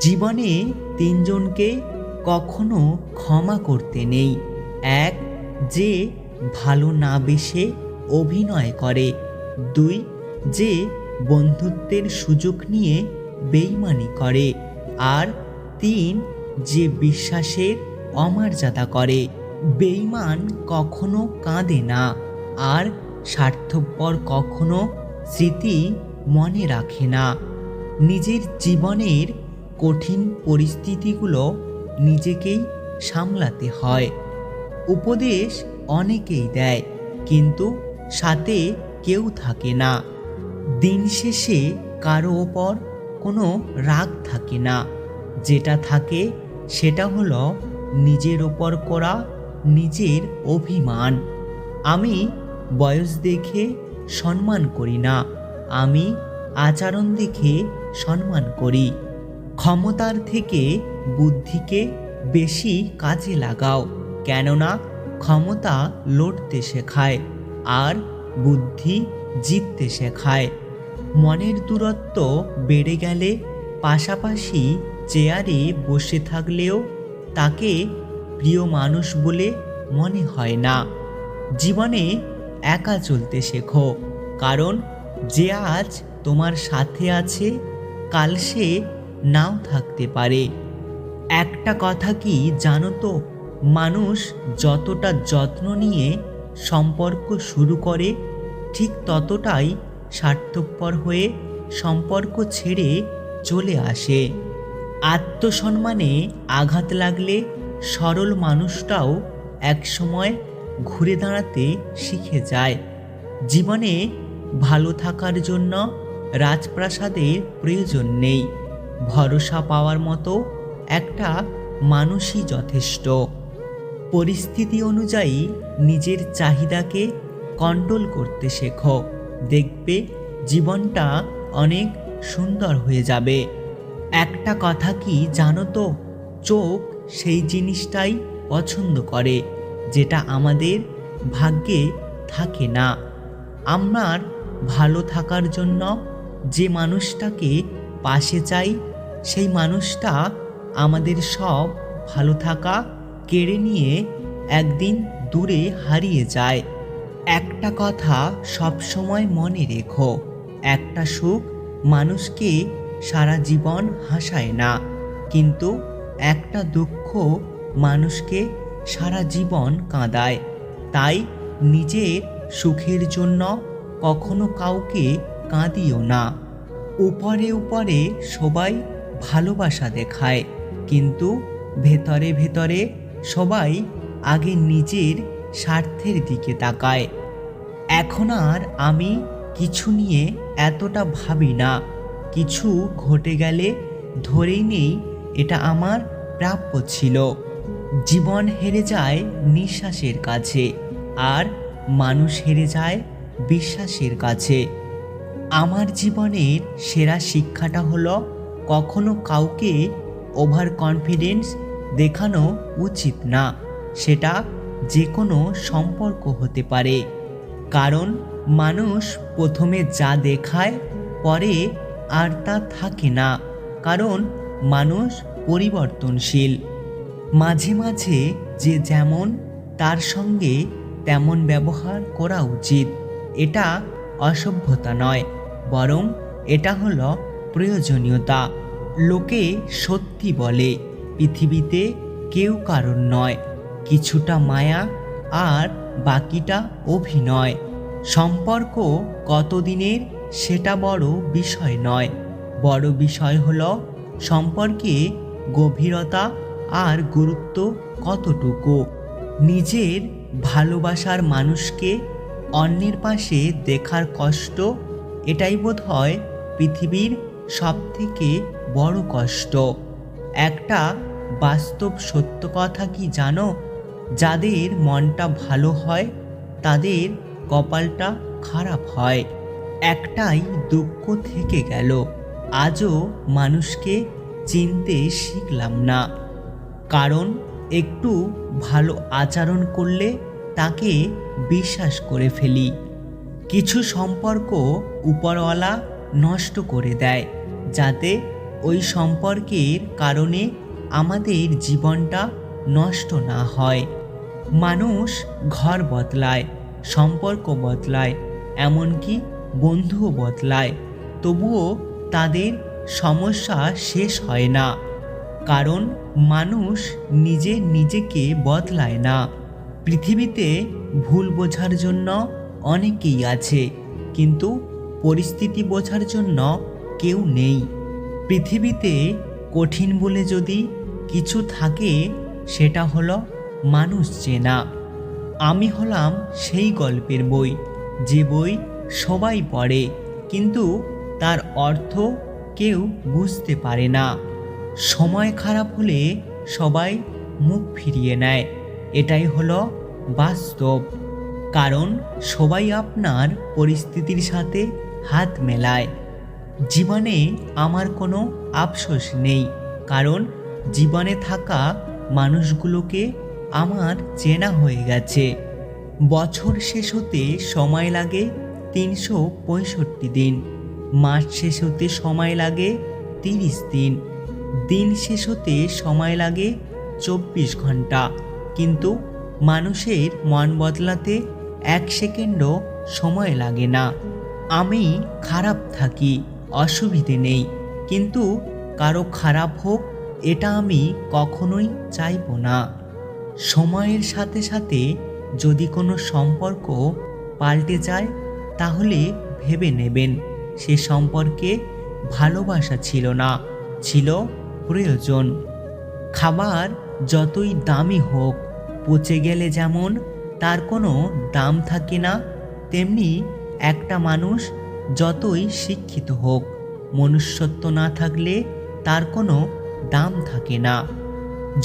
জীবনে তিনজনকে কখনো ক্ষমা করতে নেই। এক, যে ভালো না বেসে অভিনয় করে। দুই, যে বন্ধুত্বের সুযোগ নিয়ে বেইমানি করে। আর তিন, যে বিশ্বাসের অমর্যাদা করে। বেইমান কখনো কাঁদে না, আর স্বার্থপর কখনো স্মৃতি মনে রাখে না। নিজের জীবনের কঠিন পরিস্থিতিগুলো নিজেকেই সামলাতে হয়। উপদেশ অনেকেই দেয়, কিন্তু সাথে কেউ থাকে না। দিন শেষে কারো ওপর কোনো রাগ থাকে না। যেটা থাকে সেটা হলো নিজের ওপর করা নিজের অভিমান। আমি বয়স দেখে সম্মান করি না, আমি আচরণ দেখে সম্মান করি। ক্ষমতার থেকে বুদ্ধিকে বেশি কাজে লাগাও, কেননা ক্ষমতা লড়তে শেখায়, আর বুদ্ধি জিততে শেখায়। মনের দূরত্ব বেড়ে গেলে পাশাপাশি চেয়ারে বসে থাকলেও তাকে প্রিয় মানুষ বলে মনে হয় না। জীবনে একা চলতে শেখো, কারণ যে আজ তোমার সাথে আছে কাল সে নাও থাকতে পারে। একটা কথা কি জানো তো, মানুষ যতটা যত্ন নিয়ে সম্পর্ক শুরু করে, ঠিক ততটাই স্বার্থপর হয়ে সম্পর্ক ছেড়ে চলে আসে। আত্মসম্মানে আঘাত লাগলে সরল মানুষটাও একসময় ঘুরে দাঁড়াতে শিখে যায়। জীবনে ভালো থাকার জন্য রাজপ্রাসাদের প্রয়োজন নেই, ভরসা পাওয়ার মতো একটা মানুষই যথেষ্ট। পরিস্থিতি অনুযায়ী নিজের চাহিদাকে কন্ট্রোল করতে শেখো, দেখবে জীবনটা অনেক সুন্দর হয়ে যাবে। একটা কথা কি জানো তো, চোখ সেই জিনিসটাই পছন্দ করে যেটা আমাদের ভাগ্যে থাকে না। আমার ভালো থাকার জন্য যে মানুষটাকে পাশে চাই, সেই মানুষটা আমাদের সব ভালো থাকা কেড়ে নিয়ে একদিন দূরে হারিয়ে যায়। একটা কথা সব সময় মনে রেখো, একটা সুখ মানুষকে সারা জীবন হাসায় না, কিন্তু একটা দুঃখ মানুষকে সারা জীবন কাঁদায়। তাই নিজের সুখের জন্য কখনো কাউকে কাঁদিও না। উপরে উপরে সবাই ভালোবাসা দেখায়, কিন্তু ভেতরে ভেতরে সবাই আগে নিজের স্বার্থের দিকে তাকায়। এখন আর আমি কিছু নিয়ে এতটা ভাবি না। কিছু ঘটে গেলে ধরেই নেই এটা আমার প্রাপ্য ছিল। জীবন হেরে যায় নিঃশ্বাসের কাছে, আর মানুষ হেরে যায় বিশ্বাসের কাছে। আমার জীবনের সেরা শিক্ষাটা হলো, কখনো কাউকে ওভার কনফিডেন্স দেখানো উচিত না। সেটা যে কোনো সম্পর্ক হতে পারে, কারণ মানুষ প্রথমে যা দেখায় পরে আর তা থাকে না, কারণ মানুষ পরিবর্তনশীল। মাঝে মাঝে যে যেমন তার সঙ্গে তেমন ব্যবহার করা উচিত। এটা অসভ্যতা নয়, বরং এটা হলো প্রয়োজনীয়তা। লোকে সত্যি বলে, পৃথিবীতে কেউ কারণ নয়, কিছুটা মায়া আর বাকিটা অভিনয়। সম্পর্ক কতদিনের সেটা বড় বিষয় নয়, বড় বিষয় হলো সম্পর্কে গভীরতা আর গুরুত্ব কতটুকু। নিজের ভালোবাসার মানুষকে অন্যের পাশে দেখার কষ্ট, এটাই বোধহয় পৃথিবীর সবথেকে বড় কষ্ট। একটা বাস্তব সত্য কথা কি জানো, যাদের মনটা ভালো হয় তাদের কপালটা খারাপ হয়। একটাই দুঃখ থেকে গেল, আজও মানুষকে চিনতে শিখলাম না। কারণ একটু ভালো আচরণ করলে তাকে বিশ্বাস করে ফেলি। কিছু সম্পর্ক উপরওয়ালা নষ্ট করে দেয়, যাতে ওই সম্পর্কের কারণে আমাদের জীবনটা নষ্ট না হয়। মানুষ ঘর বদলায়, সম্পর্ক বদলায়, এমনকি বন্ধুও বদলায়, তবুও তাদের সমস্যা শেষ হয় না। কারণ মানুষ নিজে নিজেকে বদলায় না। পৃথিবীতে ভুল বোঝার জন্য অনেকেই আছে, কিন্তু পরিস্থিতি বোঝার জন্য কেউ নেই। পৃথিবীতে কঠিন বলে যদি কিছু থাকে, সেটা হলো মানুষ চেনা। আমি হলাম সেই গল্পের বই, যে বই সবাই পড়ে, কিন্তু তার অর্থ কেউ বুঝতে পারে না। সময় খারাপ হলে সবাই মুখ ফিরিয়ে নেয়, এটাই হলো বাস্তব। কারণ সবাই আপনার পরিস্থিতির সাথে হাত মেলায়। জীবনে আমার কোনো আফসোস নেই, কারণ জীবনে থাকা মানুষগুলোকে আমার চেনা হয়ে গেছে। বছর শেষ হতে সময় লাগে 365 দিন, মাস শেষ হতে সময় লাগে 30 দিন, দিন শেষ হতে সময় লাগে 24 ঘন্টা, কিন্তু মানুষের মন বদলাতে 1 সেকেন্ডও সময় লাগে না। আমি খারাপ থাকি, অসুবিধে নেই, কিন্তু কারো খারাপ হোক এটা আমি কখনোই চাইবো না। সময়ের সাথে সাথে যদি কোনো সম্পর্ক পাল্টে যায়, তাহলে ভেবে নেবেন সে সম্পর্কে ভালোবাসা ছিল না, ছিল প্রয়োজন। খাবার যতই দামি হোক, পচে গেলে যেমন তার কোনো দাম থাকে না, তেমনি একটা মানুষ যতই শিক্ষিত হোক, মনুষ্যত্ব না থাকলে তার কোনো দাম থাকে না।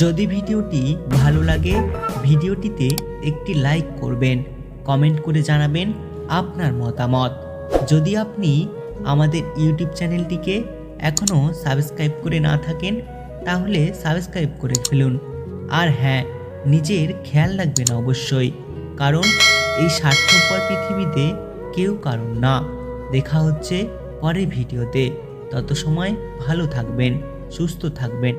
যদি ভিডিওটি ভালো লাগে, ভিডিওটিতে একটি লাইক করবেন, কমেন্ট করে জানাবেন আপনার মতামত। যদি আপনি আমাদের ইউটিউব চ্যানেলটিকে এখনও সাবস্ক্রাইব করে না থাকেন, তাহলে সাবস্ক্রাইব করে ফেলুন। আর হ্যাঁ, নিজের খেয়াল রাখবেন অবশ্যই, কারণ এই স্বার্থপর পৃথিবীতে কেউ কারণ না। দেখা হচ্ছে পরের ভিডিওতে। তত সময় ভালো থাকবেন, সুস্থ থাকবেন।